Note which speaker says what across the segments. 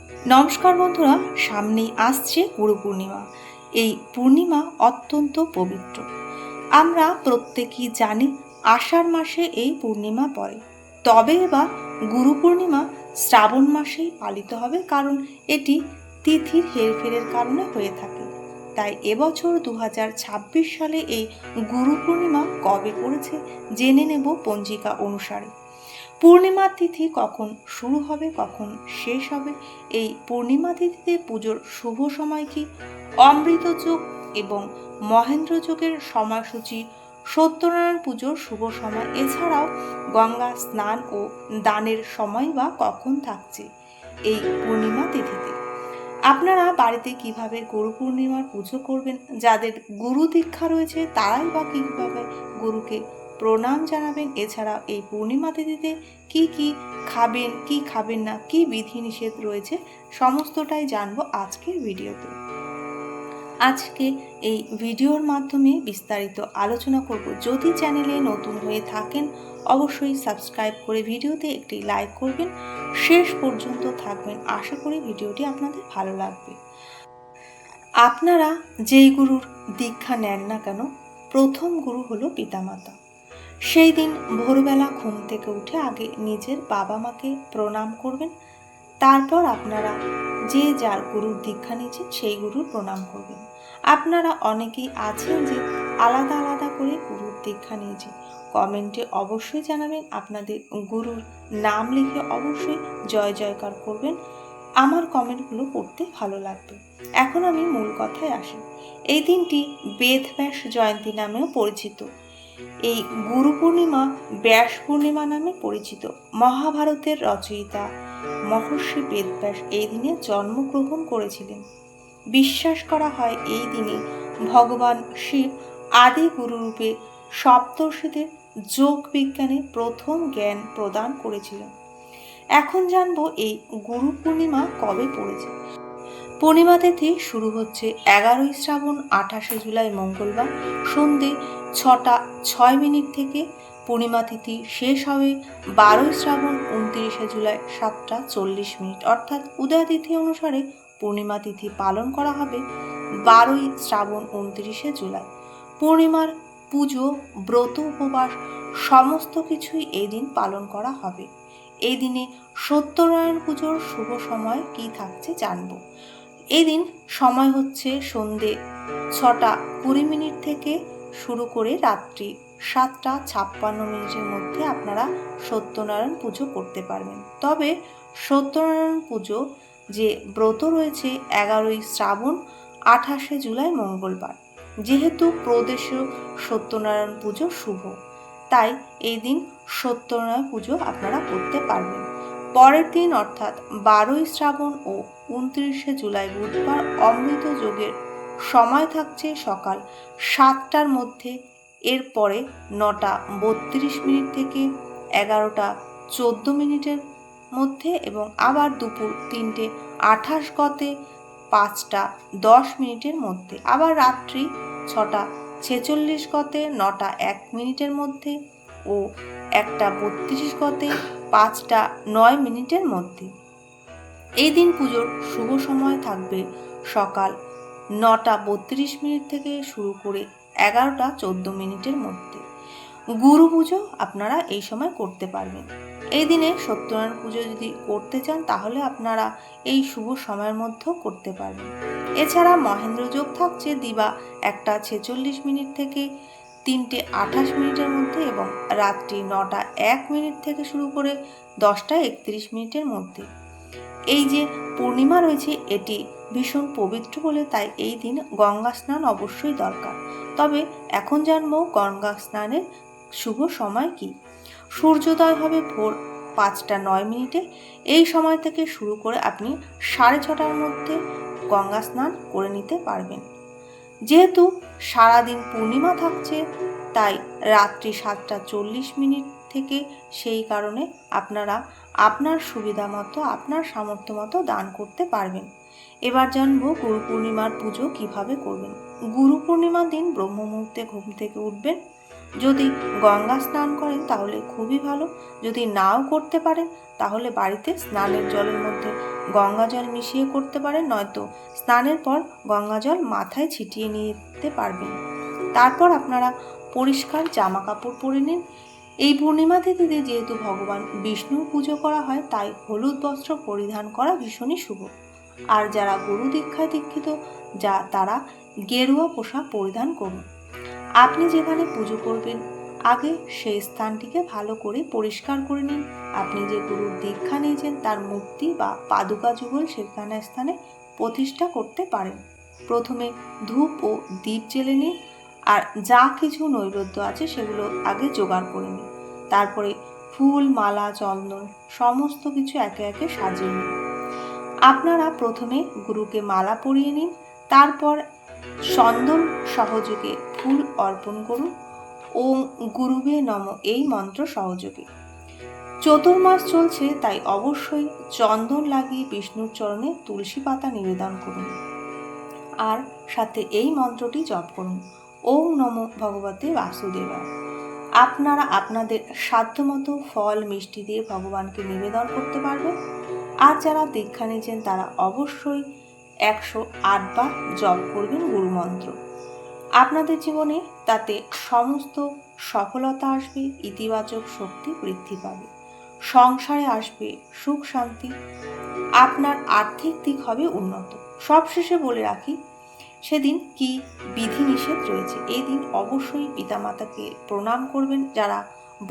Speaker 1: নমস্কার বন্ধুরা, সামনেই আসছে গুরু পূর্ণিমা। এই পূর্ণিমা অত্যন্ত পবিত্র। আমরা প্রত্যেকেই জানি আষাঢ় মাসে এই পূর্ণিমা পড়ে। তবে এবার গুরু পূর্ণিমা শ্রাবণ মাসেই পালিত হবে, কারণ এটি তিথির হেরফেরের কারণে হয়ে থাকে। তাই এবছর 2026 সালে এই গুরু পূর্ণিমা কবে পড়েছে জেনে নেব পঞ্জিকা অনুসারে। পূর্ণিমা তিথি কখন শুরু হবে, কখন শেষ হবে, এই পূর্ণিমা তিথিতে পুজোর শুভ সময় কি, অমৃত যোগ এবং মহেন্দ্র যোগের সময়সূচি, সত্যনারায়ণ পুজোর শুভ সময়, এছাড়াও গঙ্গা স্নান ও দানের সময় বা কখন থাকছে এই পূর্ণিমা তিথিতে। আপনারা বাড়িতে কিভাবে গুরু পূর্ণিমার পুজো করবেন, যাদের গুরু দীক্ষা রয়েছে তারাই বা কীভাবে গুরুকে প্রণাম জানাবেন, এছাড়া এই পূর্ণিমা তিথিতে কি কি খাবেন, কি খাবেন না, কি বিধিনিষেধ রয়েছে, সমস্তটাই জানবো আজকের ভিডিওতে। আজকে এই ভিডিওর মাধ্যমে বিস্তারিত আলোচনা করব। যদি চ্যানেলে নতুন হয়ে থাকেন অবশ্যই সাবস্ক্রাইব করে ভিডিওতে একটি লাইক করবেন, শেষ পর্যন্ত থাকবেন। আশা করি ভিডিওটি আপনাদের ভালো লাগবে। আপনারা যেই গুরুর দীক্ষা নেন না কেন, প্রথম গুরু হলো পিতামাতা। সেই দিন ভোরবেলা ঘুম থেকে উঠে আগে নিজের বাবা মাকে প্রণাম করবেন। তারপর আপনারা যে যার গুরুর দীক্ষা নিয়েছেন সেই গুরুর প্রণাম করবেন। আপনারা অনেকেই আছেন যে আলাদা আলাদা করে গুরুর দীক্ষা নিয়েছেন। কমেন্টে অবশ্যই জানাবেন, আপনাদের গুরুর নাম লিখে অবশ্যই জয় জয়কার করবেন। আমার কমেন্টগুলো পড়তে ভালো লাগবে। এখন আমি মূল কথায় আসি। এই দিনটি বেদব্যাস জয়ন্তী নামেও পরিচিত। এই গুরু পূর্ণিমা ব্যাস পূর্ণিমা নামে পরিচিত। মহাভারতের রচয়িতা মহর্ষি বেদব্যাস এই দিনে জন্মগ্রহণ করেছিলেন। বিশ্বাস করা হয় এই দিনে ভগবান শিব আদি গুরুরূপে সপ্তর্ষিদের যোগ বিজ্ঞানে প্রথম জ্ঞান প্রদান করেছিলেন। এখন জানবো এই গুরু পূর্ণিমা কবে পড়েছে। পূর্ণিমা তিথি শুরু হচ্ছে 11ই শ্রাবণ 28শে জুলাই মঙ্গলবার সন্ধে 6টা 6 মিনিট থেকে। পূর্ণিমা তিথি শেষ হবে 12ই শ্রাবণ 29শে জুলাই 7টা 40 মিনিট। অর্থাৎ উদয় তিথি অনুসারে পূর্ণিমা তিথি পালন করা হবে 12ই শ্রাবণ 29শে জুলাই। পূর্ণিমার পুজো, ব্রত, উপবাস সমস্ত কিছুই এই দিন পালন করা হবে। এই দিনে সত্যনারায়ণ পুজোর শুভ সময় কি থাকছে জানবো। এই দিন সময় হচ্ছে সন্ধে 6টা 20 মিনিট থেকে শুরু করে রাত্রি 7টা 56 মিনিটের মধ্যে আপনারা সত্যনারায়ণ পুজো করতে পারবেন। তবে সত্যনারায়ণ পুজো যে ব্রত রয়েছে 11ই শ্রাবণ 28শে জুলাই মঙ্গলবার, যেহেতু প্রদেশীয় সত্যনারায়ণ পুজো শুভ, তাই এই দিন সত্যনারায়ণ পুজো আপনারা করতে পারবেন। পরের দিন অর্থাৎ 12ই শ্রাবণ ও 29শে জুলাই বুধবার অমৃত যোগের সময় থাকছে সকাল 7টার মধ্যে, এরপরে 9টা 32 মিনিট থেকে 11টা 14 মিনিটের মধ্যে এবং আবার দুপুর 3টে 28 গতে 5টা 10 মিনিটের মধ্যে, আবার রাত্রি 6টা 46 গতে 9টা 1 মিনিটের মধ্যে ও 1টা 32 গতে 5টা 9 মিনিটের মধ্যে। এই দিন পুজোর শুভ সময় থাকবে সকাল 9টা 32 মিনিট থেকে শুরু করে 11টা 14 মিনিটের মধ্যে। গুরু পুজো আপনারা এই সময় করতে পারবেন। এই দিনে সত্যনারায়ণ পুজো যদি করতে চান তাহলে আপনারা এই শুভ সময়ের মধ্যেও করতে পারবেন। এছাড়া মহেন্দ্র যোগ থাকছে দিবা 1টা 46 মিনিট থেকে 3টে 28 মিনিটের মধ্যে এবং রাত্রি 9টা 1 মিনিট থেকে শুরু করে 10টা 31 মিনিটের মধ্যে। এই যে পূর্ণিমা রয়েছে এটি ভীষণ পবিত্র বলে তাই এই দিন গঙ্গা স্নান অবশ্যই দরকার। তবে এখন জানবো গঙ্গা স্নানের শুভ সময় কি। সূর্যোদয় হবে ভোর 5টা 9 মিনিটে। এই সময় থেকে শুরু করে আপনি 6:30টার মধ্যে গঙ্গা স্নান করে নিতে পারবেন। যেহেতু সারাদিন পূর্ণিমা থাকছে তাই রাত্রি 7টা 40 মিনিট থেকে, সেই কারণে আপনারা আপনার সুবিধা মতো আপনার সামর্থ্য মতো দান করতে পারবেন। এবার জানবো গুরু পূর্ণিমার পুজো কিভাবে করবেন। গুরু পূর্ণিমার দিন ব্রহ্ম মুহূর্তে ঘুম থেকে উঠবেন, যদি গঙ্গা স্নান করেন তাহলে খুবই ভালো। যদি নাও করতে পারেন তাহলে বাড়িতে স্নানের জলের মধ্যে গঙ্গা জল মিশিয়ে করতে পারেন, নয়তো স্নানের পর গঙ্গা জল মাথায় ছিটিয়ে নিতে পারবেন। তারপর আপনারা পরিষ্কার জামা কাপড় পরে নিন। এই পূর্ণিমা তিথিতে যেহেতু ভগবান বিষ্ণুর পুজো করা হয়, তাই হলুদ বস্ত্র পরিধান করা ভীষণই শুভ। আর যারা গুরু দীক্ষায় দীক্ষিত তারা গেরুয়া পোশাক পরিধান করুন। আপনি যেখানে পুজো করবেন আগে সেই স্থানটিকে ভালো করে পরিষ্কার করে নিন। আপনি যে গুরুর দীক্ষা নিয়েছেন তার মূর্তি বা পাদুকা যুগল সেখানে স্থানে প্রতিষ্ঠা করতে পারেন। প্রথমে ধূপ ও দীপ জ্বেলে নিন, আর যা কিছু নৈবেদ্য আছে সেগুলো আগে জোগাড় করে নিন। তারপরে ফুল, মালা, চন্দন সমস্ত কিছু একে একে সাজিয়ে নিন। আপনারা প্রথমে গুরুকে মালা পরিয়ে নিন, তারপর চন্দন সহযোগে ফুল অর্পণ করুন। ওম গুরুবে নমঃ এই মন্ত্র সহযোগে। চতুর্মাস চলছে, তাই অবশ্যই চন্দন লাগিয়ে বিষ্ণুর চরণে তুলসী পাতা নিবেদন করুন, আর সাথে এই মন্ত্রটি জপ করুন, ওম নমঃ ভগবতে বাসুদেবায়। আপনারা আপনাদের সাধ্যমতো ফল মিষ্টি দিয়ে ভগবানকে নিবেদন করতে পারবেন। আর যারা দীক্ষা নিয়েছেন তারা অবশ্যই 108 বার জপ করবেন গুরুমন্ত্র। আপনাদের জীবনে তাতে সমস্ত সফলতা আসবে, ইতিবাচক শক্তি বৃদ্ধি পাবে, সংসারে আসবে সুখ শান্তি, আপনার আর্থিক দিক হবে উন্নত। সবশেষে বলে রাখি, সেদিন কি বিধিনিষেধ রয়েছে। এই দিন অবশ্যই পিতামাতাকে প্রণাম করবেন। যারা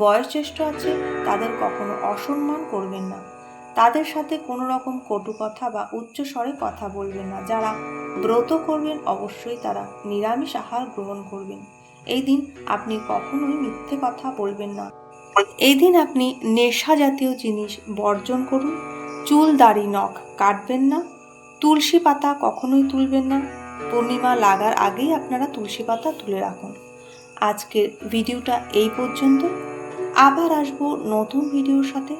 Speaker 1: বয়োজ্যেষ্ঠ আছে তাদের কখনো অসম্মান করবেন না, তাদের সাথে কোনো রকম কটু কথা বা উচ্চ স্বরে কথা বলবেন না। যারা ব্রত করবেন অবশ্যই তারা নিরামিষ আহার গ্রহণ করবেন। এই দিন আপনি কখনোই মিথ্যে কথা বলবেন না। এই দিন আপনি নেশা জাতীয় জিনিস বর্জন করুন। চুল, দাড়ি, নখ কাটবেন না। তুলসী পাতা কখনোই তুলবেন না। পূর্ণিমা লাগার আগেই আপনারা তুলসী পাতা তুলে রাখুন। আজকের ভিডিওটা এই পর্যন্ত। আবার আসবো নতুন ভিডিওর সাথে।